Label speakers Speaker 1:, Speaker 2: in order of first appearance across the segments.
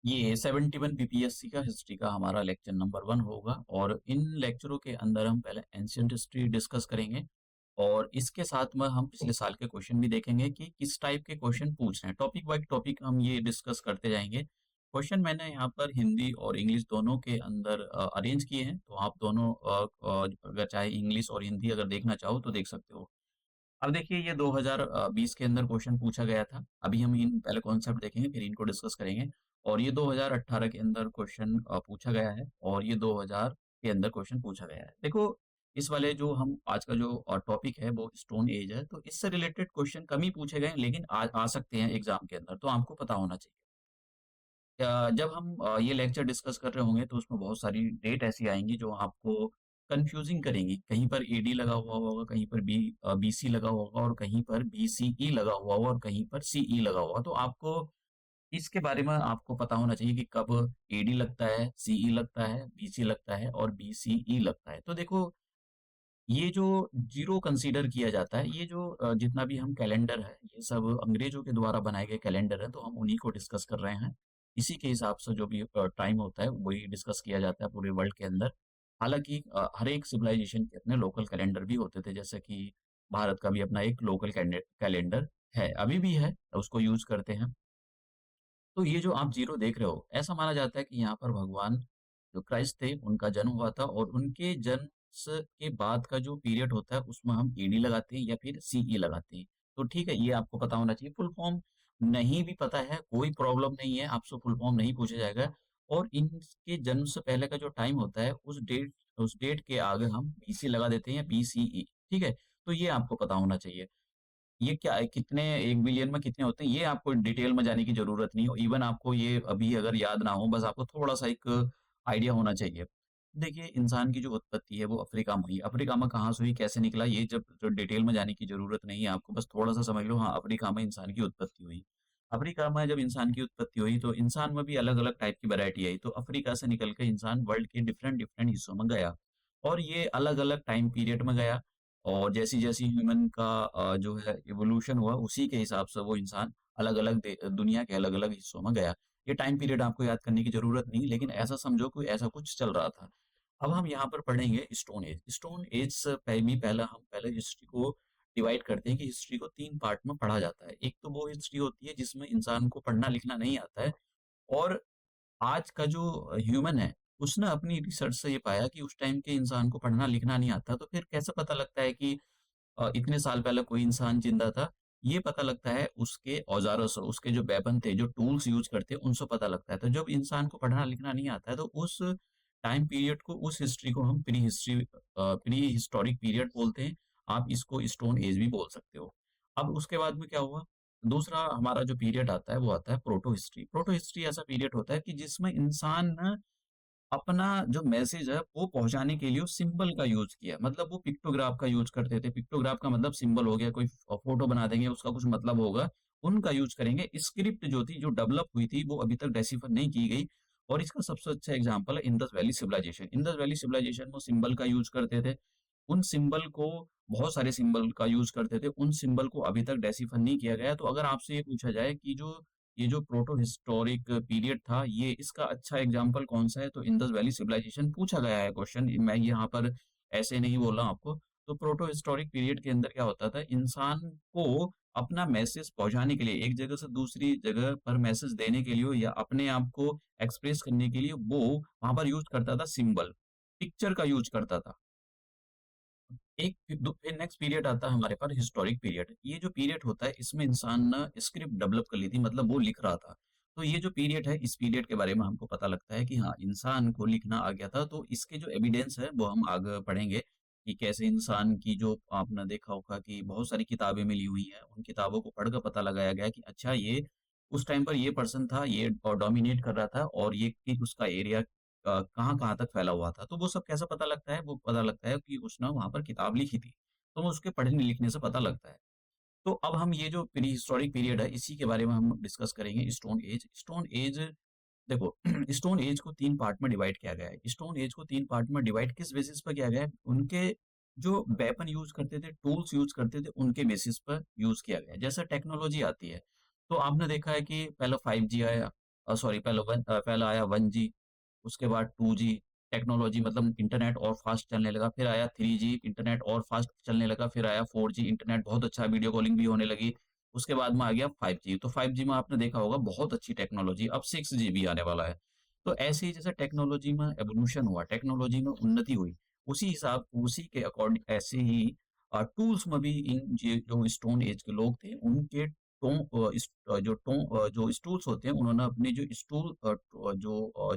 Speaker 1: ये 71 पीपीएससी का हिस्ट्री का हमारा लेक्चर नंबर 1 होगा और इन लेक्चरों के अंदर हम पहले एंशिएंट हिस्ट्री डिस्कस करेंगे और इसके साथ में हम पिछले साल के क्वेश्चन भी देखेंगे कि किस टाइप के क्वेश्चन पूछ रहे हैं। टॉपिक बाय टॉपिक हम ये डिस्कस करते जाएँगे। क्वेश्चन मैंने यहाँ पर हिंदी और इंग्लिश दोनों के अंदर अरेंज किए हैं, तो आप दोनों अगर चाहे इंग्लिश और हिंदी अगर देखना चाहो तो देख सकते हो। अब देखिए ये 2020 के अंदर क्वेश्चन पूछा गया था। अभी हम इन पहले कॉन्सेप्ट देखेंगे फिर इनको डिस्कस करेंगे और ये 2018 के अंदर क्वेश्चन पूछा गया है और ये 2000 के अंदर क्वेश्चन पूछा गया है। देखो इस वाले जो हम आज का जो टॉपिक है वो स्टोन एज है, तो इससे रिलेटेड क्वेश्चन कम ही पूछे गए हैं लेकिन आ सकते हैं एग्जाम के अंदर, तो आपको पता होना चाहिए। जब हम ये लेक्चर डिस्कस कर रहे होंगे तो उसमें बहुत सारी डेट ऐसी आएँगी जो आपको कन्फ्यूज़िंग करेंगी। कहीं पर एडी लगा हुआ होगा, कहीं पर बीसी लगा होगा और कहीं पर बीसीई लगा हुआ होगा और कहीं पर सीई लगा होगा। तो आपको इसके बारे में आपको पता होना चाहिए कि कब एडी लगता है, सीई लगता है, बीसी लगता है और बीसीई लगता है। तो देखो ये जो ज़ीरो कंसीडर किया जाता है, ये जो जितना भी हम कैलेंडर है, ये सब अंग्रेज़ों के द्वारा बनाए गए कैलेंडर हैं, तो हम उन्हीं को डिस्कस कर रहे हैं। इसी के हिसाब से जो भी टाइम होता है, वही डिस्कस किया जाता है पूरे वर्ल्ड के अंदर। हालाँकि हर एक सिविलाइज़ेशन के अपने लोकल कैलेंडर भी होते थे, जैसे कि भारत का भी अपना एक लोकल कैलेंडर है, अभी भी है, उसको यूज़ करते हैं। तो ये जो आप ज़ीरो देख रहे हो, ऐसा माना जाता है कि यहाँ पर भगवान जो क्राइस्ट थे, उनका जन्म हुआ था और उनके जन्म के बाद का जो पीरियड होता है, उसमें हम एडी लगाते हैं या फिर सीई लगाते हैं। तो ठीक है, ये आपको पता होना चाहिए। फुल फॉर्म नहीं भी पता है, कोई प्रॉब्लम नहीं है, आपसे फुल फॉर्म नहीं पूछा जाएगा और इनके जन्म से पहले का जो टाइम होता है, उस डेट के आगे हम बीसी लगा देते हैं या बीसीई, ठीक है? तो ये आपको पता होना चाहिए। ये क्या है, कितने 1 बिलियन में कितने होते हैं, ये आपको डिटेल में जाने की ज़रूरत नहीं है। इवन आपको ये अभी अगर याद ना हो, बस आपको थोड़ा-सा एक आइडिया होना चाहिए। देखिए, इंसान की जो उत्पत्ति है, वो अफ्रीका में हुई। अफ्रीका में कहाँ से हुई, कैसे निकला, ये जब जो डिटेल में जाने की ज़रूरत नहीं है आपको, बस थोड़ा-सा समझ लो, हाँ, अफ्रीका में इंसान की उत्पत्ति हुई। अफ्रीका में जब इंसान की उत्पत्ति हुई, तो इंसान में भी अलग-अलग टाइप की वैरायटी आई। तो अफ्रीका से निकल के इंसान वर्ल्ड के डिफरेंट-डिफरेंट हिस्सों में गया और ये अलग-अलग टाइम पीरियड में गया। और जैसी-जैसी ह्यूमन का जो है इवोल्यूशन हुआ, उसी के हिसाब से वो इंसान अलग-अलग दुनिया के अलग-अलग हिस्सों में गया। ये टाइम पीरियड आपको याद करने की ज़रूरत नहीं, लेकिन ऐसा समझो कोई ऐसा कुछ चल रहा था। अब हम यहाँ पर पढ़ेंगे स्टोन एज। स्टोन एज से पहले हम पहले हिस्ट्री को डिवाइड करते हैं कि हिस्ट्री को 3 पार्ट में पढ़ा जाता है। एक तो वो हिस्ट्री होती है जिसमें इंसान को पढ़ना-लिखना नहीं आता है और आज का जो ह्यूमन है, उसने अपनी रिसर्च से ये पाया कि उस टाइम के इंसान को पढ़ना-लिखना नहीं आता, तो फिर कैसे पता लगता है कि इतने साल पहले कोई इंसान ज़िंदा था? ये पता लगता है उसके औज़ारों से, उसके जो वेपन थे, जो टूल्स यूज़ करते हैं, उनसे पता लगता है। तो जब इंसान को पढ़ना-लिखना नहीं आता है, तो उस टाइम पीरियड को, उस हिस्ट्री को हम प्री हिस्टोरिक पीरियड बोलते हैं। आप इसको स्टोन एज भी बोल सकते हो। अब उसके बाद में क्या हुआ? दूसरा हमारा जो पीरियड आता है, वो आता है प्रोटो हिस्ट्री। प्रोटो हिस्ट्री ऐसा पीरियड होता है कि जिसमें इंसान ना अपना जो मैसेज है वो पहुँचाने के लिए उस सिंबल का यूज़ किया। मतलब वो पिक्टोग्राफ का यूज़ करते थे। पिक्टोग्राफ का मतलब सिंबल हो गया, कोई फ़ोटो बना देंगे, उसका कुछ मतलब होगा, उनका यूज़ करेंगे। स्क्रिप्ट जो थी, जो डेवलप हुई थी, वो अभी तक डेसिफर नहीं की गई और इसका सबसे अच्छा एग्ज़ाम्पल है Indus valley civilisation. Indus valley civilisation वो सिंबल का यूज़ करते थे। उन सिंबल को बहुत सारे सिंबल का यूज़ करते थे। उन सिंबल को अभी तक डेसिफर नहीं किया गया है। तो अगर आपसे ये पूछा जाए कि ये जो प्रोटो हिस्टोरिक पीरियड था, ये इसका अच्छा एग्ज़ाम्पल कौन-सा है? तो इंडस वैली सिविलाइज़ेशन पूछा गया है क्वेश्चन, मैं यहाँ पर ऐसे नहीं बोल रहा हूँ आपको। तो प्रोटो हिस्टोरिक पीरियड के अंदर क्या होता था, इंसान को अपना मैसेज पहुँचाने के लिए, एक जगह से दूसरी जगह पर मैसेज देने के लिए या अपने आप को एक्सप्रेस करने के लिए वो वहाँ पर यूज़ करता था सिंबल, पिक्चर का यूज़ करता था। एक फिर नेक्स्ट पीरियड आता है हमारे पास हिस्टोरिक पीरियड। ये जो पीरियड होता है इसमें इंसान ना स्क्रिप्ट डेवलप कर ली थी, मतलब वो लिख रहा था। तो ये जो पीरियड है, इस पीरियड के बारे में हमको पता लगता है कि हाँ, इंसान को लिखना आ गया था। तो इसके जो एविडेंस है वो हम आगे पढ़ेंगे कि कैसे इंसान की जो आपने देखा होगा कि बहुत सारी किताबें मिली हुई हैं। उन किताबों को पढ़कर पता लगाया गया कि अच्छा ये उस टाइम पर ये पर्सन था, ये डोमिनेट कर रहा था और ये कि उसका एरिया कहाँ-कहाँ तक फैला हुआ था। तो वो सब कैसे पता लगता है? वो पता लगता है कि उसने वहाँ पर किताब लिखी थी। तो वो उसके पढ़ने-लिखने से पता लगता है। तो अब हम ये जो प्री हिस्टोरिक पीरियड है, इसी के बारे में हम डिस्कस करेंगे स्टोन एज। स्टोन एज देखो स्टोन एज को 3 पार्ट में डिवाइड किया गया है। स्टोन एज को 3 पार्ट में डिवाइड किस बेसिस पर किया गया है? उनके जो वेपन यूज़ करते थे, टूल्स यूज़ करते थे, उनके बेसिस पर यूज़ किया गया है। जैसे टेक्नोलॉजी आती है, तो आपने देखा है कि पहले 5G आया, सॉरी, पहला आया 1G, उसके बाद 2G टेक्नोलॉजी मतलब इंटरनेट और फास्ट चलने लगा, फिर आया 3G इंटरनेट और फास्ट चलने लगा, फिर आया 4G इंटरनेट बहुत अच्छा वीडियो कॉलिंग भी होने लगी, उसके बाद में आ गया 5G। तो 5G में आपने देखा होगा बहुत अच्छी टेक्नोलॉजी, अब 6G भी आने वाला है। तो ऐसे ही जैसे टेक्नोलॉजी में एवोल्यूशन हुआ, टेक्नोलॉजी में उन्नति हुई, उसी के अकॉर्डिंग ऐसे ही टूल्स में भी इन जे जो स्टोन एज के लोग थे, उनके जो स्टूल्स होते हैं, उन्होंने अपने जो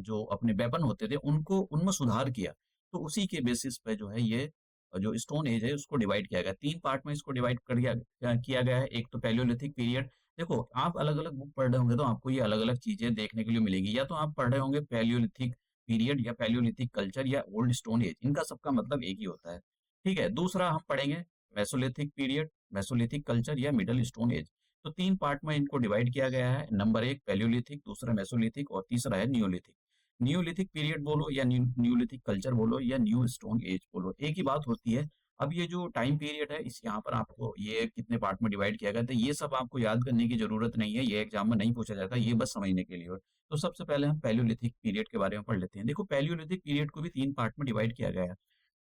Speaker 1: जो अपने वेपन होते थे, उनको उनमें सुधार किया। तो उसी के बेसिस पे जो है ये जो स्टोन एज है, उसको डिवाइड किया गया। 3 पार्ट में इसको डिवाइड किया गया है। एक तो पैलियोलिथिक पीरियड। देखो, आप अलग-अलग बुक पढ़ रहे होंगे, तो आपको ये अलग-अलग चीज़ें देखने के लिए मिलेगी। या तो आप पढ़ रहे होंगे पैलियोलिथिक पीरियड या पैलियोलिथिक कल्चर या ओल्ड स्टोन एज, इनका सबका मतलब एक ही होता है। ठीक है? दूसरा हम पढ़ेंगे मेसोलिथिक पीरियड, मेसोलिथिक कल्चर या मिडल स्टोन एज। तो 3 पार्ट में इनको डिवाइड किया गया है। नंबर 1 पैलियोलिथिक, दूसरा मेसोलिथिक और तीसरा है नियोलिथिक। नियोलिथिक पीरियड बोलो या नियोलिथिक कल्चर बोलो या न्यू स्टोन एज बोलो, एक ही बात होती है। अब ये जो टाइम पीरियड है, इस यहाँ पर आपको ये कितने पार्ट में डिवाइड किया गया था, ये सब आपको याद करने की ज़रूरत नहीं है, ये एग्ज़ाम में नहीं पूछा जाता, ये बस समझने के लिए हो। तो सबसे पहले हम पैलियोलिथिक पीरियड के बारे में पढ़ लेते हैं। देखो, पैलियोलिथिक पीरियड को भी 3 पार्ट में डिवाइड किया गया है।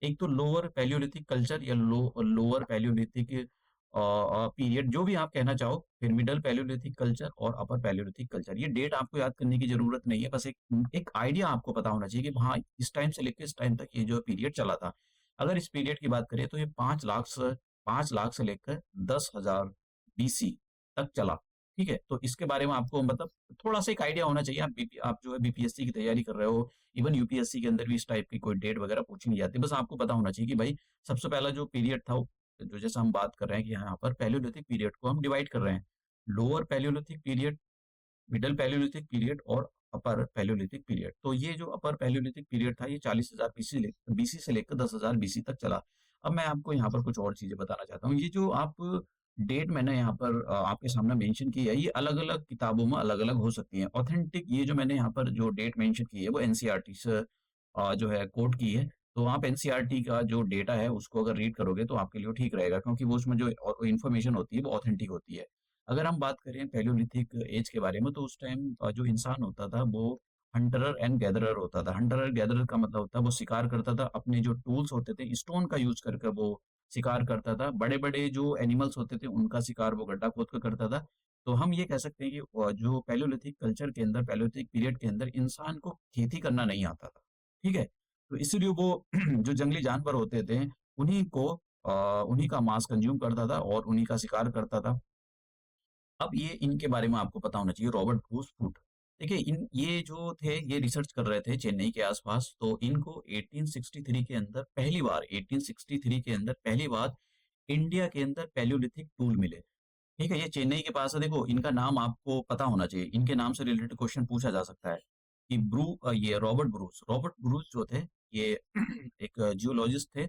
Speaker 1: एक तो लोअर पैलियोलिथिक कल्चर या लोअर पैलियोलिथिक पीरियड, जो भी आप कहना चाहो, फिर मिडल पैलियोलिथिक कल्चर और अपर पैलियोलिथिक कल्चर। ये डेट आपको याद करने की जरूरत नहीं है, बस एक एक आइडिया आपको पता होना चाहिए कि हाँ, इस टाइम से लेकर इस टाइम तक ये जो पीरियड चला था। अगर इस पीरियड की बात करें तो ये 5 लाख से लेकर 10,000 बीसी तक चला। ठीक है, तो इसके बारे में आपको मतलब थोड़ा सा एक आइडिया होना चाहिए। आप जो है बीपीएससी की तैयारी कर रहे हो, इवन यूपीएससी के अंदर भी इस टाइप की कोई डेट वगैरह पूछी नहीं जाती। बस आपको पता होना चाहिए कि भाई सबसे पहला जो पीरियड था, जो जैसा हम बात कर रहे हैं कि यहाँ पर पैलियोलिथिक पीरियड को हम डिवाइड कर रहे हैं। Lower Palaeolithic period, middle Palaeolithic period और अपर पैलियोलिथिक पीरियड। तो ये जो अपर पैलियोलिथिक पीरियड था, ये 40,000 बीसी से लेकर 10,000 बीसी तक चला। अब मैं आपको यहाँ पर कुछ और चीजें बताना चाहता हूँ। ये जो आप डेट मैंने यहाँ पर आपके सामने मेंशन की है, ये अलग-अलग किताबों में अलग-अलग हो सकती है। ऑथेंटिक ये जो मैंने यहाँ पर जो डेट मेंशन की है, वो एनसीईआरटी से जो है कोट की है। तो आप एनसीईआरटी का जो डेटा है, उसको अगर रीड करोगे तो आपके लिए वो ठीक रहेगा, क्योंकि वो उसमें जो इन्फॉर्मेशन होती है, वो ऑथेंटिक होती है। अगर हम बात करें पैलियोलिथिक एज के बारे में, तो उस टाइम जो इंसान होता था, वो हंटरर एंड गैदरर होता था। हंटरर एंड गैदरर का मतलब होता है वो शिकार करता था, अपने जो टूल्स होते थे स्टोन का यूज करके वो शिकार करता था। बड़े बड़े जो एनिमल्स होते थे, उनका शिकार वो गड्ढा खोद कर करता था। तो हम ये कह सकते हैं कि जो पैलियोलिथिक कल्चर के अंदर, पैलियोलिथिक पीरियड के अंदर इंसान को खेती करना नहीं आता था। ठीक है, तो इसीलिए वो जो जंगली जानवर होते थे, उन्हीं को उन्हीं का मांस कंज्यूम करता था और उन्हीं का शिकार करता था। अब ये इनके बारे में आपको पता होना चाहिए, रॉबर्ट ब्रूस फूट। देखिए, इन ये जो थे, ये रिसर्च कर रहे थे चेन्नई के आसपास। तो इनको 1863 के अंदर पहली बार 1863 के अंदर पहली बार इंडिया के अंदर पैलियोलिथिक टूल मिले। ठीक है, ये चेन्नई के पास है। देखो, इनका नाम आपको पता होना चाहिए, इनके नाम से रिलेटेड क्वेश्चन पूछा जा सकता है कि ये रॉबर्ट ब्रूस जो थे, ये एक जियोलॉजिस्ट थे।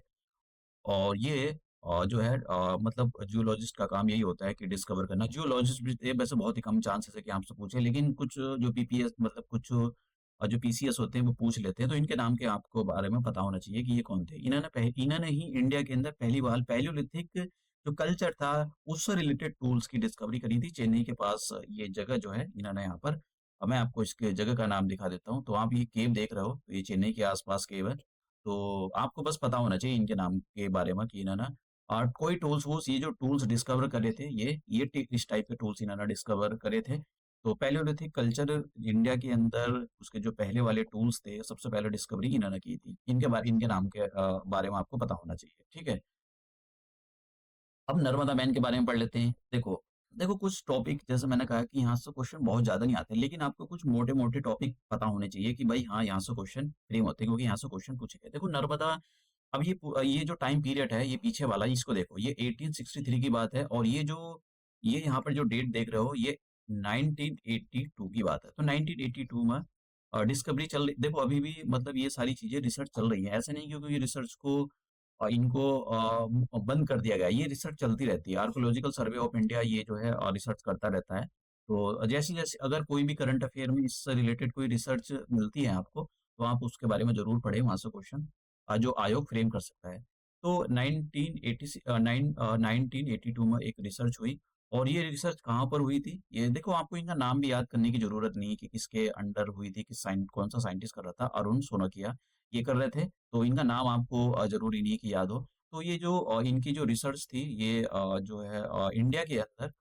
Speaker 1: और ये जो है मतलब जियोलॉजिस्ट का काम यही होता है कि डिस्कवर करना। जियोलॉजिस्ट भी थे, वैसे बहुत ही कम चांसेस है कि आपसे पूछे, लेकिन कुछ जो पीपीएस मतलब कुछ जो पीसीएस होते हैं वो पूछ लेते हैं। तो इनके नाम के आपको बारे में पता होना चाहिए कि ये कौन थे। इन्होंने ही इंडिया के अंदर पहली बार पैलियोलिथिक जो कल्चर था, उससे रिलेटेड टूल्स की डिस्कवरी करी थी। चेन्नई के पास ये जगह जो है, इन्होंने यहाँ पर मैं आपको इसके जगह का नाम दिखा देता हूँ। तो आप ये केव देख रहे हो, तो ये चेन्नई के आसपास केव है। तो आपको बस पता होना चाहिए इनके नाम के बारे में कि इन्होंने कोई टूल्स वूल्स, ये जो टूल्स डिस्कवर करे थे, इस टाइप के टूल्स इन्होंने डिस्कवर करे थे। तो पैलियोलिथिक कल्चर इंडिया के अंदर उसके जो पहले वाले टूल्स थे, सबसे पहले डिस्कवरी इन्होंने की थी। इनके नाम के बारे में आपको पता होना चाहिए। ठीक है, अब नर्मदा मैन के बारे में पढ़ लेते हैं। देखो, कुछ टॉपिक जैसे मैंने कहा कि यहाँ से क्वेश्चन बहुत ज़्यादा नहीं आते, लेकिन आपको कुछ मोटे-मोटे टॉपिक पता होने चाहिए कि भाई हाँ, यहाँ से क्वेश्चन फ्रेम होते हैं, क्योंकि यहाँ से क्वेश्चन पूछे गए। देखो, नर्मदा, अब ये जो टाइम पीरियड है, ये पीछे वाला, इसको देखो, ये 1863 की बात है। और ये यहाँ पर जो डेट देख रहे हो, ये 1982 की बात है। तो 1982 में डिस्कवरी चल रही। देखो, अभी भी मतलब ये सारी चीज़ें रिसर्च चल रही है। ऐसा नहीं क्योंकि ये रिसर्च को इनको बंद कर दिया गया है, ये रिसर्च चलती रहती है। आर्कियोलॉजिकल सर्वे ऑफ इंडिया ये जो है रिसर्च करता रहता है। तो जैसे-जैसे अगर कोई भी करंट अफेयर में इससे रिलेटेड कोई रिसर्च मिलती है आपको, तो आप उसके बारे में ज़रूर पढ़ें, वहाँ से क्वेश्चन जो आयोग फ्रेम कर सकता है। तो 1982 में एक रिसर्च हुई, और ये रिसर्च कहाँ पर हुई थी? ये देखो, आपको इनका नाम भी याद करने की ज़रूरत नहीं है कि किसके अंडर हुई थी, कौन-सा साइंटिस्ट कर रहा था, अरुण सोनकिया ये कर रहे थे, तो इनका नाम आपको ज़रूरी नहीं है कि याद हो। तो ये जो इनकी जो रिसर्च थी, ये जो है इंडिया के अंदर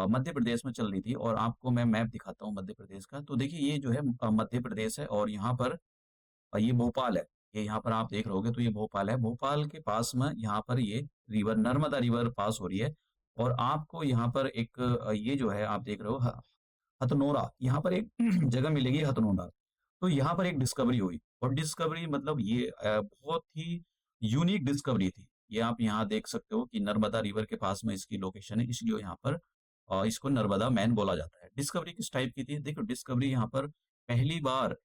Speaker 1: मध्य प्रदेश में चल रही थी, और आपको मैं मैप दिखाता हूँ मध्य प्रदेश का। तो देखिए, ये जो है मध्य प्रदेश है, और यहाँ पर ये भोपाल है। ये यहाँ पर आप देख रहे होगे, तो ये भोपाल है। भोपाल के पास में यहाँ पर ये रिवर नर्मदा रिवर पास हो रही है, और आपको यहाँ पर एक ये जो है आप देख रहे हो हथनोरा, यहाँ पर एक जगह मिलेगी हथनोरा। तो यहाँ पर एक डिस्कवरी हुई, और डिस्कवरी मतलब ये बहुत ही यूनिक डिस्कवरी थी। ये आप यहाँ देख सकते हो कि नर्मदा रिवर के पास में इसकी लोकेशन है, इसलिए यहाँ पर इसको नर्मदा मैन बोला जाता है। डिस्कवरी किस टाइप की थी? देखो, डिस्कवरी यहाँ पर पहली बार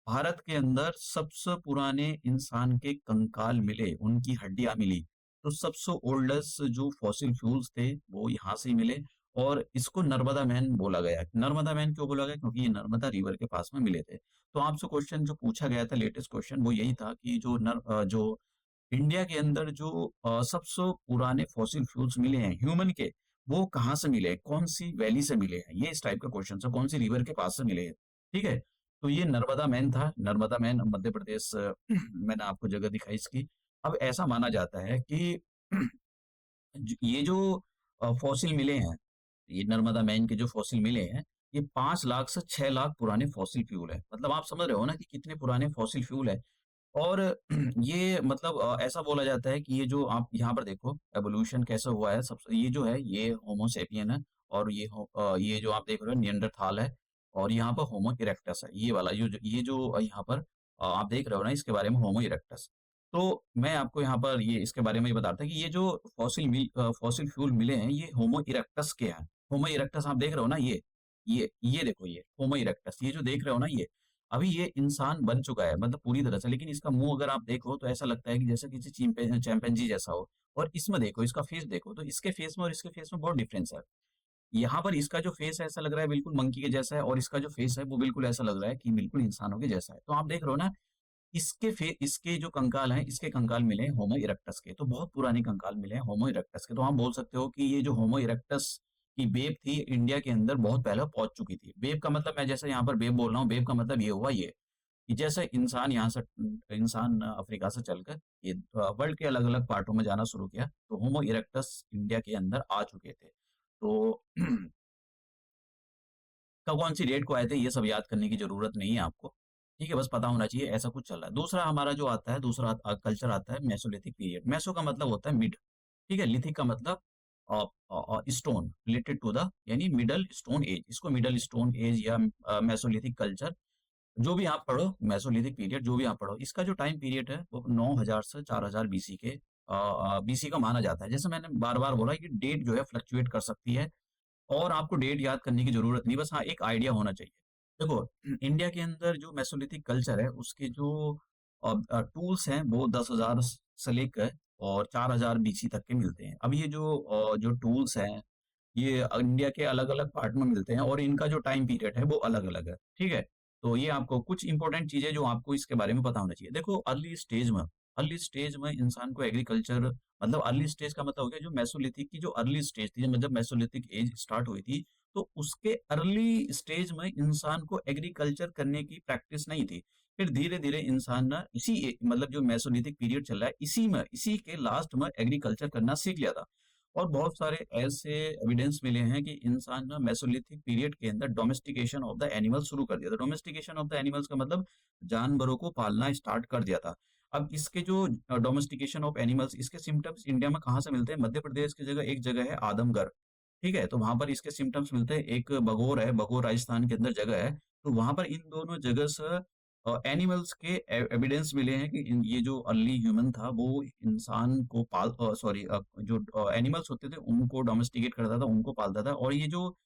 Speaker 1: भारत के अंदर सबसे पुराने इंसान के कंकाल मिले, उनकी हड्डियां मिली। तो सबसे ओल्डेस्ट जो फॉसिल फ्यूल्स थे वो यहाँ से ही मिले, और इसको नर्मदा मैन बोला गया। नर्मदा मैन क्यों बोला गया? क्योंकि ये नर्मदा रिवर के पास में मिले थे। तो आपसे क्वेश्चन जो पूछा गया था, लेटेस्ट क्वेश्चन वो यही था कि जो इंडिया के अंदर जो सबसे पुराने फॉसिल फ्यूल्स मिले हैं ह्यूमन के, वो कहाँ से मिले, कौन सी वैली से मिले हैं, ये इस टाइप का क्वेश्चन है, कौन सी रिवर के पास से मिले हैं। ठीक है, तो ये नर्मदा मैन था। नर्मदा मैन मध्य प्रदेश मैंने आपको जगह दिखाई इसकी। अब ऐसा माना जाता है कि ये जो फॉसिल मिले हैं, ये नर्मदा मैन के जो फॉसिल मिले हैं, ये 5 लाख से 6 लाख पुराने फॉसिल फ्यूल है। मतलब आप समझ रहे हो ना कि कितने पुराने फॉसिल फ्यूल है। और ये मतलब ऐसा बोला जाता है कि ये जो आप यहाँ पर देखो एवोल्यूशन कैसे हुआ है, सबसे ये जो है ये होमो सेपियन है, और ये जो आप देख रहे हो निएंडरथाल है, और यहाँ पर होमो इरेक्टस है, ये वाला ये जो यहाँ पर आप देख रहे हो ना, इसके बारे में होमो इरेक्टस। तो मैं आपको यहाँ पर ये इसके बारे में ये बता रहा था कि ये जो फॉसिल फ्यूल मिले हैं, ये होमो इरेक्टस के हैं। होमो इरेक्टस आप देख रहे हो ना, ये देखो, ये होमो इरेक्टस, ये जो देख रहे हो ना, ये अभी ये इंसान बन चुका है, मतलब पूरी तरह से। लेकिन इसका मुंह अगर आप देखो तो ऐसा लगता है कि जैसे किसी चैंपियंजी जैसा हो। और इसमें देखो, इसका फेस देखो, तो इसके फेस में और इसके फेस में बहुत डिफरेंस है। यहाँ पर इसका जो फेस है ऐसा लग रहा है बिल्कुल मंकी के जैसा है, और इसका जो फेस है वो बिल्कुल ऐसा लग रहा है कि बिल्कुल इंसानों के जैसा है। तो आप देख रहे हो ना, इसके जो कंकाल हैं, इसके कंकाल मिले हैं होमो इरेक्टस के, तो बहुत पुराने कंकाल मिले हैं होमो इरेक्टस के। तो आप बोल सकते हो कि ये जो होमो इरेक्टस की वेब थी, इंडिया के अंदर बहुत पहले पहुंच चुकी थी। वेब का मतलब, मैं जैसे यहाँ पर वेब बोल रहा हूँ, वेब का मतलब ये हुआ ये कि जैसे इंसान अफ्रीका से चलकर ये वर्ल्ड के अलग अलग पार्टों में जाना शुरू किया, तो होमो इरेक्टस इंडिया के अंदर आ चुके थे। तो कब कौन सी डेट को आए थे, ये सब याद करने की जरूरत नहीं है आपको। ठीक है, बस पता होना चाहिए ऐसा कुछ चल रहा है। दूसरा हमारा जो आता है, दूसरा कल्चर आता है मेसोलिथिक पीरियड। मेसो का मतलब होता है मिड। ठीक है, लिथिक का मतलब स्टोन, रिलेटेड टू द, यानी मिडल स्टोन एज, इसको मिडल स्टोन एज या मेसोलिथिक कल्चर, जो भी आप पढ़ो, मेसोलिथिक पीरियड जो भी आप पढ़ो, इसका जो टाइम पीरियड है वो 9000 से 4000 बीसी के बीसी का माना जाता है। जैसे मैंने बार बार बोला कि डेट जो है फ्लक्चुएट कर सकती है, और आपको डेट याद करने की जरूरत नहीं, बस हाँ एक आइडिया होना चाहिए। देखो, इंडिया के अंदर जो मेसोलिथिक कल्चर है, उसके जो टूल्स हैं वो 10,000 से लेकर और 4000 बीसी तक के मिलते हैं। अब ये जो टूल्स हैं, ये इंडिया के अलग-अलग पार्ट में मिलते हैं, और इनका जो टाइम पीरियड है वो अलग-अलग है, ठीक है? तो ये आपको कुछ इंपॉर्टेंट चीज़ें जो आपको इसके बारे में पता होना चाहिए। देखो, अर्ली स्टेज में इंसान को एग्रीकल्चर, मतलब अर्ली स्टेज का मतलब हो गया जो मेसोलिथिक की जो अर्ली स्टेज थी, जब मेसोलिथिक एज स्टार्ट हुई थी, तो उसके अर्ली स्टेज में इंसान को एग्रीकल्चर करने की प्रैक्टिस नहीं थी। फिर धीरे-धीरे इंसान ना मतलब जो मेसोलिथिक पीरियड चल रहा है, इसी के लास्ट में एग्रीकल्चर करना सीख लिया था। और बहुत सारे ऐसे एविडेंस मिले हैं कि इंसान ना मेसोलिथिक पीरियड के अंदर डोमेस्टिकेशन ऑफ द एनिमल शुरू कर दिया था। डोमेस्टिकेशन ऑफ द एनिमल्स का मतलब जानवरों को पालना स्टार्ट कर दिया था। अब इसके जो डोमेस्टिकेशन ऑफ एनिमल्स, इसके सिम्टम्स इंडिया में कहाँ से मिलते हैं? मध्य प्रदेश की जगह एक जगह है आदमगढ़, ठीक है? तो वहाँ पर इसके सिम्टम्स मिलते हैं। एक बगौर है, बगौर राजस्थान के अंदर जगह है। तो वहाँ पर इन दोनों जगह से एनिमल्स के एविडेंस मिले हैं कि ये जो अर्ली ह्यूमन था वो इंसान को जो एनिमल्स होते थे उनको डोमेस्टिकेट करता था, उनको पालता था। और ये जो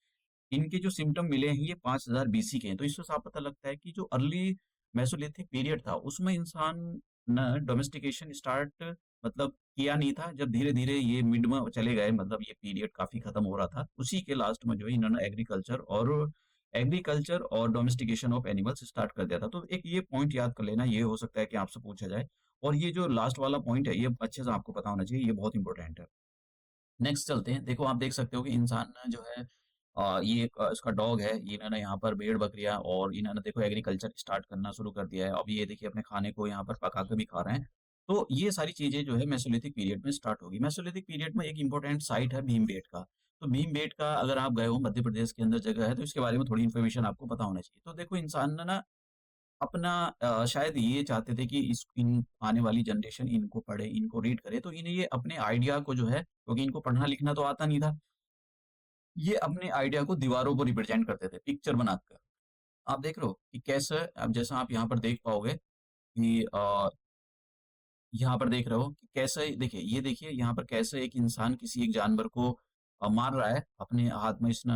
Speaker 1: इनके जो सिम्टम मिले हैं, ये 5000 बीसी के हैं। तो इससे साफ पता लगता है कि जो अर्ली मेसोलिथिक पीरियड था, उसमें इंसान ने डोमेस्टिकेशन स्टार्ट मतलब किया नहीं था। जब धीरे धीरे ये मिड में चले गए, मतलब ये पीरियड काफी खत्म हो रहा था, उसी के लास्ट में जो है इन्होंने एग्रीकल्चर और डोमेस्टिकेशन ऑफ एनिमल्स स्टार्ट कर दिया था। तो एक ये पॉइंट याद कर लेना, ये हो सकता है कि आपसे पूछा जाए। और ये जो लास्ट वाला पॉइंट है, ये अच्छे से आपको पता होना चाहिए, ये बहुत इंपॉर्टेंट है। नेक्स्ट चलते हैं। देखो आप देख सकते हो कि इंसान ना जो है ये एक इसका डॉग है, ये इन्होंने यहाँ पर भेड़-बकरियाँ और इन्होंने देखो एग्रीकल्चर स्टार्ट करना शुरू कर दिया है। अब ये देखिए अपने खाने को यहाँ पर पका के भी खा रहे हैं। तो ये सारी चीज़ें जो है मेसोलिथिक पीरियड में स्टार्ट होगी। मेसोलिथिक पीरियड में एक इम्पोर्टेंट साइट है भीमबेटका। तो भीमबेटका अगर आप गए हो मध्य प्रदेश के अंदर जगह है, तो इसके बारे में थोड़ी इन्फॉर्मेशन आपको पता होना चाहिए। तो देखो इंसान ने ना अपना शायद ये चाहते थे कि इस इन आने वाली जनरेशन इनको पढ़े, इनको रीड करे, तो इन्हें ये अपने आइडिया को जो है क्योंकि इनको पढ़ना-लिखना तो आता नहीं था, ये अपने आइडिया को दीवारों पर रिप्रेजेंट करते थे, पिक्चर बनाकर। आप देख रहे हो कि कैसे अब जैसा आप यहाँ पर देख पाओगे कि यहाँ पर देख रहे हो कि कैसे देखिए, ये देखिए यहाँ पर कैसे एक इंसान किसी एक जानवर को मार रहा है, अपने हाथ में इसने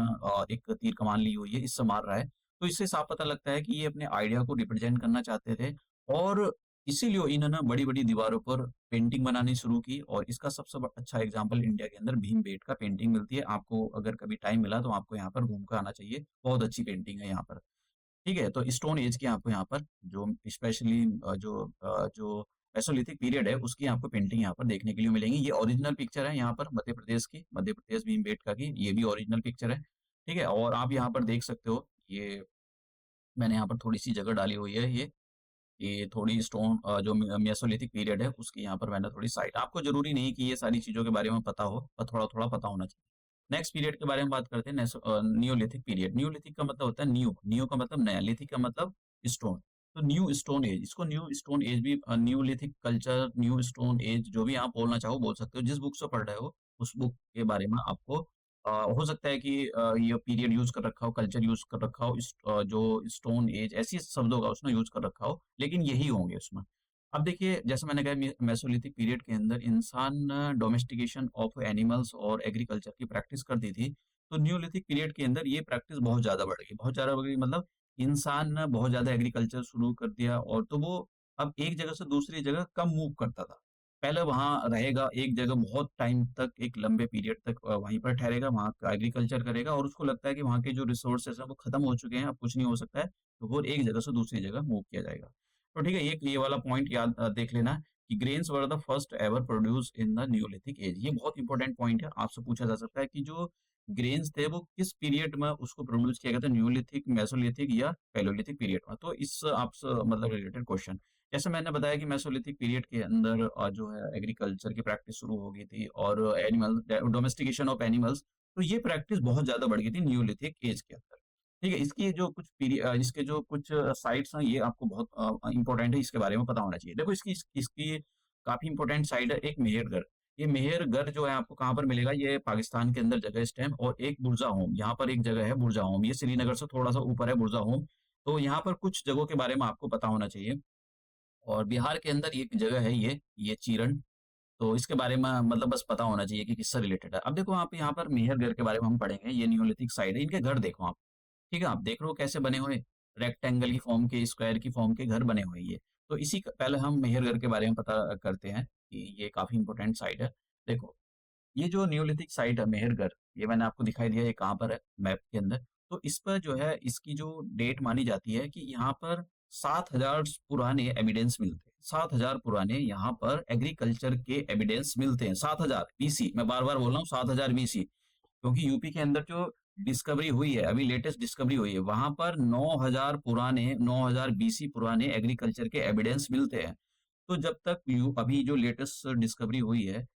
Speaker 1: एक तीर कमान ली हुई है, इससे मार रहा है। तो इससे साफ पता लगता है कि ये अपने आइडिया को रिप्रेजेंट करना चाहते थे और इसीलिए इन्होंने बड़ी-बड़ी दीवारों पर पेंटिंग बनानी शुरू की और इसका सबसे अच्छा एग्ज़ाम्पल इंडिया के अंदर भीमबेटका पेंटिंग मिलती है। आपको अगर कभी टाइम मिला तो आपको यहाँ पर घूम कर आना चाहिए। बहुत अच्छी पेंटिंग है यहाँ पर। ठीक है? तो स्टोन एज की आपको यहाँ पर जो स्पेशली जो मेसोलिथिक पीरियड है, उसकी आपको पेंटिंग यहाँ पर देखने के लिए मिलेंगी। ये ओरिजिनल पिक्चर है यहाँ पर मध्य प्रदेश की, मध्य प्रदेश भीमबेटका की, ये भी ओरिजिनल पिक्चर है। ठीक है? और आप यहाँ पर देख सकते हो, ये मैंने यहाँ पर थोड़ी-सी जगह डाली हुई है ये थोड़ी स्टोन जो मेसोलिथिक पीरियड है, उसकी यहाँ पर मैंने थोड़ी साइट आपको ज़रूरी नहीं कि ये सारी चीज़ों के बारे में पता हो, पर थोड़ा-थोड़ा पता होना चाहिए। नेक्स्ट पीरियड के बारे में बात करते हैं नियोलिथिक पीरियड। नियोलिथिक का मतलब होता है न्यू का मतलब नया, लिथिक का मतलब स्टोन। तो न्यू स्टोन एज, इसको न्यू स्टोन एज भी Neolithic culture, new stone age जो भी आप बोलना चाहो बोल सकते हो। जिस बुक से पढ़ रहे हो, उस बुक के बारे में आपको हो सकता है कि ये पीरियड यूज़ कर रखा हो, कल्चर यूज़ कर रखा हो, जो स्टोन एज ऐसी शब्दों का उसने यूज़ कर रखा हो, लेकिन यही होंगे उसमें। अब देखिए, जैसे मैंने कहा मेसोलिथिक पीरियड के अंदर इंसान डोमेस्टिकेशन ऑफ एनिमल्स और एग्रीकल्चर की प्रैक्टिस करती थी। तो न्यूलिथिक पीरियड के अंदर ये प्रैक्टिस बहुत ज़्यादा बढ़ गई। बहुत ज़्यादा बढ़ गई मतलब इंसान ने बहुत ज़्यादा एग्रीकल्चर शुरू कर दिया और तो वो अब एक जगह से दूसरी जगह कम मूव करता था। पहले वहाँ रहेगा एक जगह बहुत टाइम तक, एक लंबे पीरियड तक वहीं पर ठहरेगा, वहाँ का एग्रीकल्चर करेगा और उसको लगता है कि वहाँ के जो रिसोर्सेज़ हैं वो खत्म हो चुके हैं, अब कुछ नहीं हो सकता है, तो वो एक जगह से दूसरी जगह मूव किया जाएगा। तो ठीक है, एक ये वाला पॉइंट याद देख लेना कि grains were the first ever produced in the neolithic age. ये बहुत इंपॉर्टेंट पॉइंट है, आपसे पूछा जा सकता है कि जो ग्रेन्स थे वो किस पीरियड में उसको प्रोड्यूस किया गया था, न्यूलिथिक, मेसोलिथिक या पैलियोलिथिक पीरियड में? तो इस आपसे मतलब रिलेटेड क्वेश्चन। जैसे मैंने बताया कि मेसोलिथिक पीरियड के अंदर जो है एग्रीकल्चर की प्रैक्टिस शुरू हो गई थी और डोमेस्टिकेशन ऑफ एनिमल्स, तो ये प्रैक्टिस बहुत ज़्यादा बढ़ गई थी न्यूलिथिक एज के अंदर। ठीक है, इसकी जो कुछ इसके जो कुछ साइट्स हैं ये आपको बहुत इम्पोर्टेंट है, इसके बारे में पता होना चाहिए। देखो इसकी काफ़ी इम्पोर्टेंट साइट है एक मेहरगढ़। ये मेहरगढ़ जो है आपको कहाँ पर मिलेगा? ये पाकिस्तान के अंदर जगह इस टाइम और एक बुरज़ाहोम, यहाँ पर एक जगह है बुरज़ाहोम, ये श्रीनगर से थोड़ा-सा ऊपर है बुरज़ाहोम। तो यहाँ पर कुछ जगहों के बारे में आपको पता होना चाहिए और बिहार के अंदर एक जगह है ये चीरन, तो इसके बारे में मतलब बस पता होना चाहिए कि किससे रिलेटेड है। अब देखो आप यहाँ पर मेहरगढ़ के बारे में हम पढ़ेंगे, ये नियोलिथिक साइट है, इनके घर देखो आप। ठीक है, आप देख रहे हो कैसे बने हुए, रेक्टेंगल की फॉर्म के, स्क्वायर की फॉर्म के घर बने हुए हैं ये। तो इसी क पहले हम मेहरगढ़ के बारे में पता करते हैं कि ये काफ़ी इम्पोर्टेंट साइट है। देखो, ये जो नियोलिथिक साइट है मेहरगढ़, ये मैंने आपको दिखाई दिया ये कहाँ पर है मैप के अंदर। तो इस पर जो है इसकी जो डेट मानी जाती है कि यहाँ पर 7000 पुराने एविडेंस मिलते हैं। 7000 पुराने यहाँ पर एग्रीकल्चर के एविडेंस मिलते हैं। 7000 बीसी, मैं बार-बार बोल रहा हूँ 7000 बीसी। क्योंकि यूपी के अंदर जो डिस्कवरी हुई है, अभी लेटेस्ट डिस्कवरी हुई है, वहाँ पर 9000 बीसी पुराने एग्रीकल्चर के एविडेंस मिलते हैं। तो जब तक यू अभी जो लेटेस्ट डिस्कवरी हुई है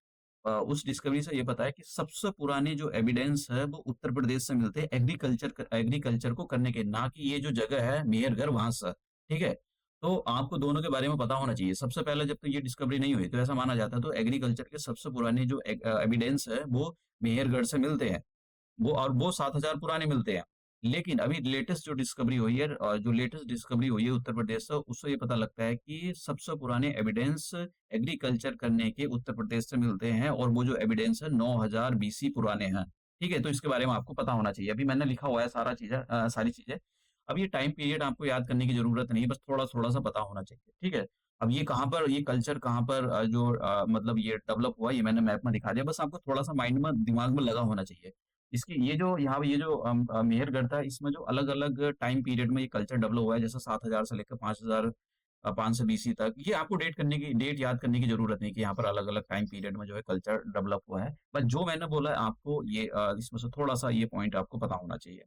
Speaker 1: उस डिस्कवरी से ये पता है कि सबसे पुराने जो एविडेंस है वो उत्तर प्रदेश से मिलते हैं एग्रीकल्चर को करने के, ना कि ये जो जगह है मेहरगढ़ वहाँ से, ठीक है? तो आपको दोनों के बारे में पता होना चाहिए। सबसे पहले जब तक ये डिस्कवरी नहीं हुई तो ऐसा माना जाता है तो एग्रीकल्चर के सबसे पुराने जो एविडेंस है वो मेहरगढ़ से मिलते हैं। वो 7000 पुराने मिलते हैं। लेकिन अभी लेटेस्ट जो डिस्कवरी हुई है जो लेटेस्ट डिस्कवरी हुई है उत्तर प्रदेश से, उससे ये पता लगता है कि सबसे पुराने एविडेंस एग्रीकल्चर करने के उत्तर प्रदेश से मिलते हैं और वो जो एविडेंस है 9000 बीसी पुराने हैं। ठीक है? तो इसके बारे में आपको पता होना चाहिए। अभी मैंने लिखा हुआ है सारी चीज़ें। अब ये टाइम पीरियड आपको याद करने की ज़रूरत नहीं है, बस थोड़ा-थोड़ा सा पता होना चाहिए। ठीक है? अब ये कहाँ पर ये कल्चर कहाँ पर मतलब ये डेवलप हुआ, ये मैंने मैप में दिखा दिया। बस आपको थोड़ा-सा माइंड में दिमाग में लगा होना चाहिए। इसकी ये जो यहाँ पे ये जो मेहरगढ़ था, इसमें जो अलग-अलग टाइम पीरियड में ये कल्चर डेवलप हुआ है, जैसे 7000 से लेकर 5000 500 बीसी तक, ये आपको डेट याद करने की ज़रूरत नहीं कि यहाँ पर अलग-अलग टाइम पीरियड में जो है कल्चर डेवलप हुआ है। बट जो मैंने बोला है आपको ये इसमें से थोड़ा-सा ये पॉइंट आपको पता होना चाहिए।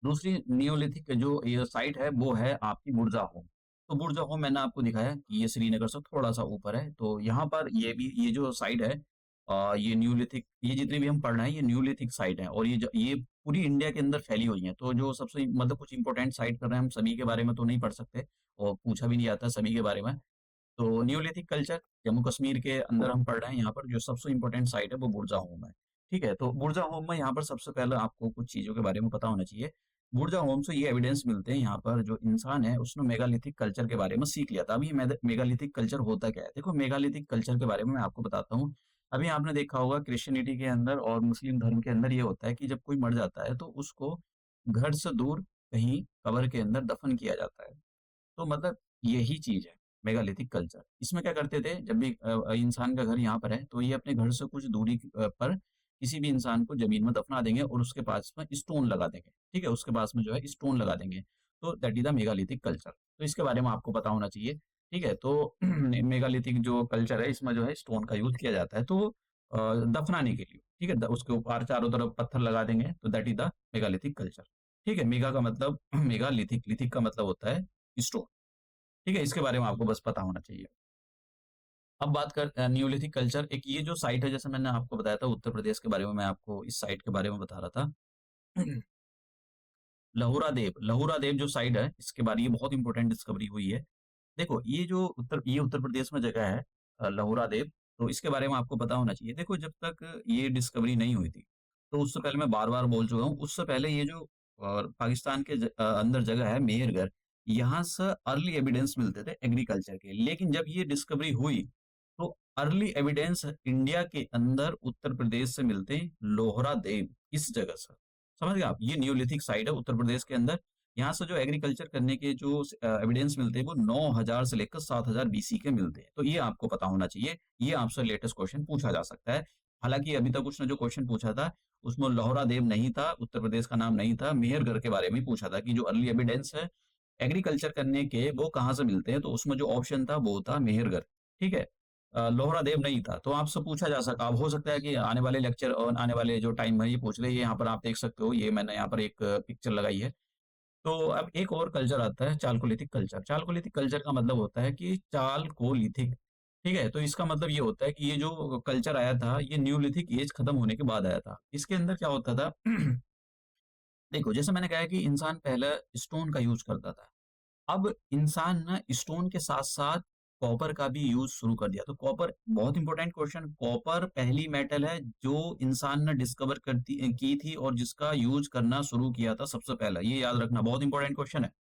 Speaker 1: दूसरी नियोलिथिक जो ये साइट है वो है आपकी बुर्ज़ाहोम। तो बुर्ज़ाहोम मैंने आपको दिखाया कि ये श्रीनगर से थोड़ा-सा ऊपर है। तो यहाँ पर ये जो साइट है ये न्यूलिथिक, ये जितनी भी हम पढ़ रहे हैं ये न्यूलिथिक साइट है और ये पूरी इंडिया के अंदर फैली हुई हैं। तो जो सबसे मतलब कुछ इम्पोर्टेंट साइट कर रहे हैं हम सभी के बारे में तो नहीं पढ़ सकते और पूछा भी नहीं जाता सभी के बारे में। तो न्यूलिथिक कल्चर जम्मू कश्मीर के अंदर हम पढ़ रहे हैं, यहाँ पर जो सबसे इम्पोर्टेंट साइट है वो बुर्जा होम है। ठीक है? तो बुर्जा होम में यहाँ पर सबसे पहले आपको कुछ चीज़ों के बारे में पता होना चाहिए। बुर्जा होम से ये एविडेंस मिलते हैं यहाँ पर जो इंसान है उसने मेगालिथिक कल्चर के बारे में सीख लिया था। अब ये मेगालिथिक कल्चर होता क्या है? देखो मेगालिथिक कल्चर के बारे में मैं आपको बताता हूँ। अभी आपने देखा होगा क्रिश्चियनिटी के अंदर और मुस्लिम धर्म के अंदर ये होता है कि जब कोई मर जाता है तो उसको घर से दूर कहीं कब्र के अंदर दफन किया जाता है। तो मतलब यही चीज़ है मेगालिथिक कल्चर। इसमें क्या करते थे जब भी इंसान का घर यहाँ पर है तो ये अपने घर से कुछ दूरी पर किसी भी इंसान को ज़मीन में दफना देंगे और उसके पास में स्टोन लगा देंगे, ठीक है? उसके पास में जो है स्टोन लगा देंगे। तो that is the megalithic culture. तो इसके बारे में आपको पता होना चाहिए, ठीक है? तो मेगालिथिक जो कल्चर है इसमें जो है स्टोन का यूज़ किया जाता है तो दफनाने के लिए, ठीक है? उसके ऊपर चारों तरफ पत्थर लगा देंगे तो that is the megalithic culture, ठीक है? मेगा का मतलब मेगालिथिक, लिथिक का मतलब होता है स्टोन। ठीक है? इसके बारे में आपको बस पता होना चाहिए। अब बात न्यूलिथिक कल्चर, एक ये जो साइट है जैसे मैंने आपको बताया था उत्तर प्रदेश के बारे में मैं आपको इस साइट के बारे में बता रहा था। लहुरा देव जो साइट है इसके बारे ये बहुत इंपॉर्टेंट डिस्कवरी हुई है। देखो ये उत्तर प्रदेश में जगह है लहुरा देव, तो इसके बारे में आपको पता होना चाहिए। देखो जब तक ये डिस्कवरी नहीं हुई थी, तो उससे पहले मैं बार-बार बोल चुका हूँ, उससे पहले ये जो पाकिस्तान के अंदर जगह है मेहरगढ़, यहाँ से अर्ली एविडेंस मिलते थे एग्रीकल्चर के। लेकिन जब ये डिस्कवरी हुई, तो अर्ली एविडेंस इंडिया के अंदर उत्तर प्रदेश से मिलते हैं लोहरा देव इस जगह से। समझ गए आप? ये न्यूलिथिक साइट है उत्तर प्रदेश के अंदर। यहाँ से जो एग्रीकल्चर करने के जो एविडेंस मिलते हैं वो 9000 से लेकर 7000 बीसी के मिलते हैं। तो ये आपको पता होना चाहिए। ये आपसे लेटेस्ट क्वेश्चन पूछा जा सकता है। हालाँकि अभी तक उसने जो क्वेश्चन पूछा था उसमें लोहरा देव नहीं था, उत्तर प्रदेश का नाम नहीं था, मेहरगढ़ के बारे में ही पूछा था कि जो अर्ली एविडेंस है एग्रीकल्चर करने के वो कहाँ से मिलते हैं? तो उसमें जो ऑप्शन था वो था मेहरगढ़, ठीक है? लोहरा देव नहीं था। तो आपसे पूछा जा सका अब हो सकता है कि आने वाले लेक्चर और आने वाले जो टाइम में ये पूछ ले, ये यहाँ पर आप देख सकते हो, ये मैंने यहाँ पर एक पिक्चर लगाई है। तो अब एक और कल्चर आता है चालकोलिथिक कल्चर। चालकोलिथिक कल्चर का मतलब होता है कि चालकोलिथिक, ठीक है? तो इसका मतलब ये होता है कि ये जो कल्चर आया था, ये न्यूलिथिक एज खत्म होने के बाद आया था। इसके अंदर क्या होता था देखो, जैसे मैंने कहा कि इंसान पहले स्टोन का यूज़ करता था। अब इंसान ना स्टोन के साथ-साथ कॉपर का भी यूज़ शुरू कर दिया। तो कॉपर बहुत इंपोर्टेंट क्वेश्चन, कॉपर पहली मेटल है जो इंसान ने डिस्कवर की थी और जिसका यूज़ करना शुरू किया था सबसे पहले। ये याद रखना बहुत इंपोर्टेंट क्वेश्चन है।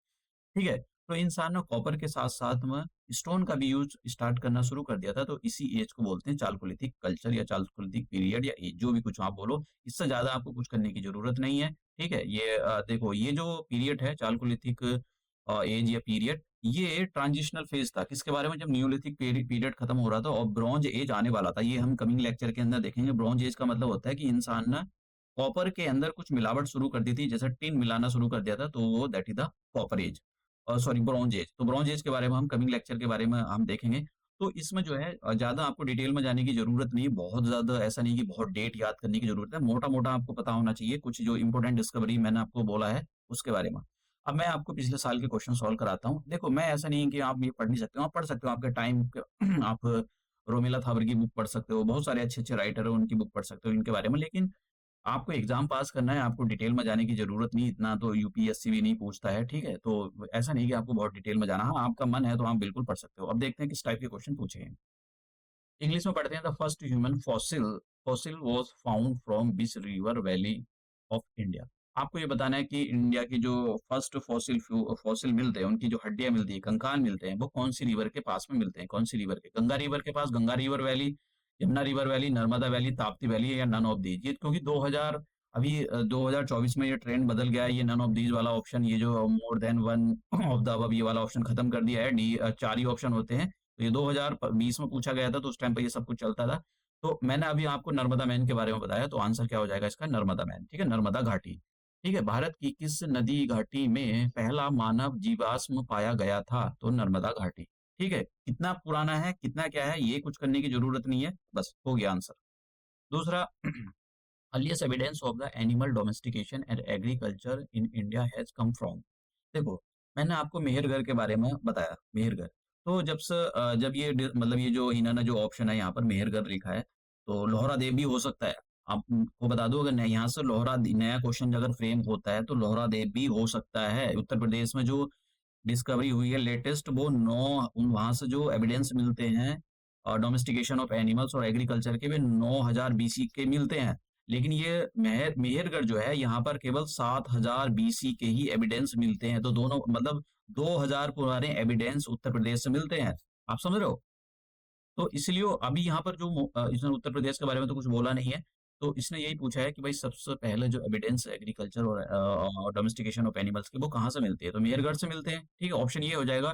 Speaker 1: ठीक है? तो इंसान ने कॉपर के साथ-साथ में स्टोन का भी यूज़ स्टार्ट करना शुरू कर दिया था, तो इसी एज को बोलते हैं चालकोलिथिक कल्चर या चालकोलिथिक पीरियड या एज, जो भी कुछ आप बोलो। इससे ज़्यादा आपको कुछ करने की ज़रूरत नहीं है, ठीक है? ये देखो ये जो पीरियड है चालकोलिथिक एज या पीरियड, ये ट्रांजिशनल फेज़ था। किसके बारे में? जब न्यूलिथिक पीरियड खत्म हो रहा था और ब्रॉन्ज एज आने वाला था। ये हम कमिंग लेक्चर के अंदर देखेंगे। ब्रॉन्ज एज का मतलब होता है कि इंसान ना कॉपर के अंदर कुछ मिलावट शुरू कर दी थी, जैसे टिन मिलाना शुरू कर दिया था, तो वो that is the copper age. Sorry bronze age. तो ब्रॉन्ज एज के बारे में हम कमिंग लेक्चर के बारे में हम देखेंगे। तो इसमें जो है ज़्यादा आपको डिटेल में जाने की ज़रूरत नहीं है। बहुत ज़्यादा ऐसा नहीं कि बहुत डेट याद करने की ज़रूरत है। मोटा-मोटा आपको पता होना चाहिए कुछ जो इम्पोर्टेंट डिस्कवरी मैंने आपको बोला है, उसके बारे में। अब मैं आपको पिछले साल के क्वेश्चन सॉल्व कराता हूँ। देखो मैं ऐसा नहीं है कि आप ये पढ़ नहीं सकते हो, आप पढ़ सकते हो आपके टाइम क आप रोमिला थापर की बुक पढ़ सकते हो, बहुत सारे अच्छे-अच्छे राइटर हैं उनकी बुक पढ़ सकते हो इनके बारे में। लेकिन आपको एग्ज़ाम पास करना है, आपको डिटेल में जाने की ज़रूरत नहीं, इतना तो यूपीएससी भी नहीं पूछता है, ठीक है? तो ऐसा नहीं कि आपको बहुत डिटेल में जाना, हाँ, आपका मन है तो आप बिल्कुल पढ़ सकते हो। अब देखते हैं किस टाइप के क्वेश्चन पूछे हैं। इंग्लिश में पढ़ते हैं the first human fossil was found from which river valley of India. आपको ये बताना है कि इंडिया की जो फर्स्ट फॉसिल मिलते हैं, उनकी जो हड्डियाँ मिलती हैं, कंकाल मिलते हैं, वो कौन-सी रिवर के पास में मिलते हैं? कौन-सी रिवर के? गंगा रिवर के पास, Ganga river valley, Yamuna river valley, Narmada valley, Tapti valley या नन ऑफ दीज़? ये क्योंकि 2024 में ये ट्रेंड बदल गया है, ये नन ऑफ दीज़ वाला ऑप्शन, ये जो more than one of the above ये वाला ऑप्शन खत्म कर दिया है। 4 ही ऑप्शन होते हैं। तो ये 2020 में पूछा गया था, तो उस टाइम पे ये सब कुछ चलता था। तो मैंने अभी आपको नर्मदा मैन के बारे में बताया, तो आंसर क्या हो जाएगा इसका? नर्मदा मैन, ठीक है? नर्मदा घाटी। ठीक है, भारत की किस नदी घाटी में पहला मानव जीवाश्म पाया गया था? तो नर्मदा घाटी। ठीक है, कितना पुराना है, कितना क्या है, ये कुछ करने की ज़रूरत नहीं है, बस हो गया आंसर। दूसरा earliest evidence of the animal domestication and agriculture in India has come from. देखो, मैंने आपको मेहरगढ़ के बारे में बताया, मेहरगढ़। तो जब ये मतलब ये जो इन्होंने जो ऑप्शन है यहाँ पर मेहरगढ़ लिखा है, तो लोहरा देव भी हो सकता है। आपको बता दूँ, अगर यहाँ से नया क्वेश्चन अगर फ्रेम होता है तो लोहरा देव भी हो सकता है। उत्तर प्रदेश में जो डिस्कवरी हुई है लेटेस्ट, वो 9 वहाँ से जो एविडेंस मिलते हैं डोमेस्टिकेशन ऑफ एनिमल्स और एग्रीकल्चर के, वे 9000 बीसी के मिलते हैं। लेकिन ये मेहरगढ़ जो है यहाँ पर केवल 7000 बीसी के ही एविडेंस मिलते हैं। तो दोनों मतलब 2000 पुराने एविडेंस उत्तर प्रदेश से मिलते हैं। आप समझ रहे हो? तो इसलिए अभी यहाँ पर इसने उत्तर प्रदेश के बारे में तो कुछ बोला नहीं है। तो इसने यही पूछा है कि भाई सबसे पहले जो एविडेंस एग्रीकल्चर और डोमेस्टिकेशन ऑफ एनिमल्स की वो कहाँ से मिलती है? तो मेहरगढ़ से मिलते हैं। ठीक है, ऑप्शन ये हो जाएगा।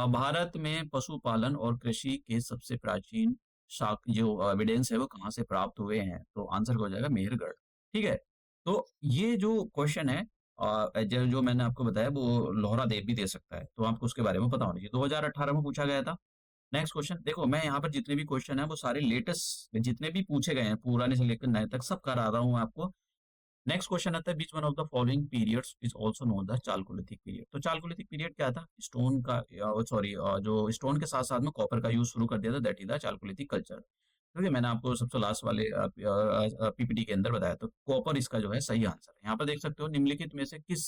Speaker 1: भारत में पशुपालन और कृषि के सबसे प्राचीन शाक जो एविडेंस है वो कहाँ से प्राप्त हुए हैं? तो आंसर हो जाएगा मेहरगढ़। ठीक है? तो ये जो क्वेश्चन है जो जो मैंने आपको बताया वो लोहरा देव भी दे सकता है। तो आपको उसके बारे में पता होना चाहिए। 2018 में पूछा गया था। नेक्स्ट क्वेश्चन देखो, मैं यहाँ पर जितने भी क्वेश्चन हैं वो सारे लेटेस्ट जितने भी पूछे गए हैं पुराने से लेकर नए तक सब करा रहा हूँ आपको। नेक्स्ट क्वेश्चन आता है, which one of the following periods is also known the Chalcolithic period. तो चालकोलिथिक पीरियड क्या था? स्टोन का सॉरी जो स्टोन के साथ साथ में कॉपर का यूज शुरू कर दिया था, that is the Chalcolithic culture. ठीक है, मैंने आपको सबसे लास्ट वाले पीपीटी के अंदर बताया। तो कॉपर इसका जो है सही आंसर है। यहाँ पर देख सकते हो, निम्नलिखित में से किस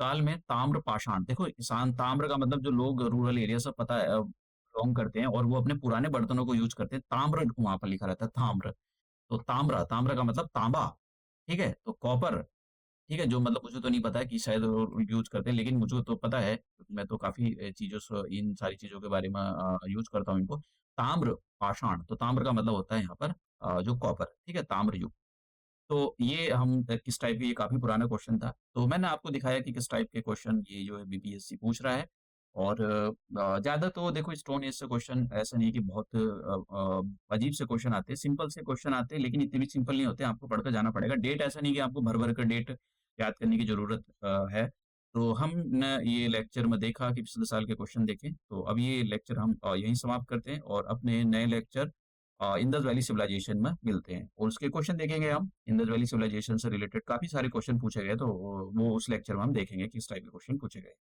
Speaker 1: काल में ताम्र पाषाण, देखो ताम्र का मतलब जो लोग रूरल एरिया से पता है बिलोंग करते हैं और वो अपने पुराने बर्तनों को यूज करते हैं, ताम्र वहां पर लिखा रहता है, ताम्र। तो ताम्र ताम्र का मतलब तांबा। ठीक है, तो कॉपर। ठीक है, जो मतलब मुझे तो नहीं पता है कि शायद वो यूज करते हैं, लेकिन मुझे तो पता है क्योंकि मैं तो काफी चीजों से इन सारी चीजों के बारे में यूज करता हूँ इनको। ताम्र पाषाण, तो ताम्र का मतलब होता है यहाँ पर जो कॉपर। ठीक है, ताम्र युग। तो ये हम किस टाइप के, ये काफ़ी पुराना क्वेश्चन था। तो मैंने आपको दिखाया कि किस टाइप के क्वेश्चन ये जो है बीपीएससी पूछ रहा है। और ज़्यादा तो देखो स्टोन एज से क्वेश्चन ऐसा नहीं है कि बहुत अजीब से क्वेश्चन आते हैं, सिंपल से क्वेश्चन आते हैं, लेकिन इतने भी सिंपल नहीं होते, आपको पढ़कर जाना पड़ेगा। डेट ऐसा नहीं कि आपको भर-भर कर डेट याद करने की ज़रूरत है। तो हमने ये लेक्चर में देखा कि पिछले साल के क्वेश्चन देखे, तो अब ये लेक्चर हम यहीं समाप्त करते हैं और अपने नए लेक्चर इंडस वैली सिविलाइजेशन में मिलते हैं और उसके क्वेश्चन देखेंगे हम। इंडस वैली सिविलाइजेशन से रिलेटेड काफ़ी सारे क्वेश्चन पूछे गए, तो वो उस लेक्चर में हम देखेंगे किस टाइप के क्वेश्चन पूछे गए।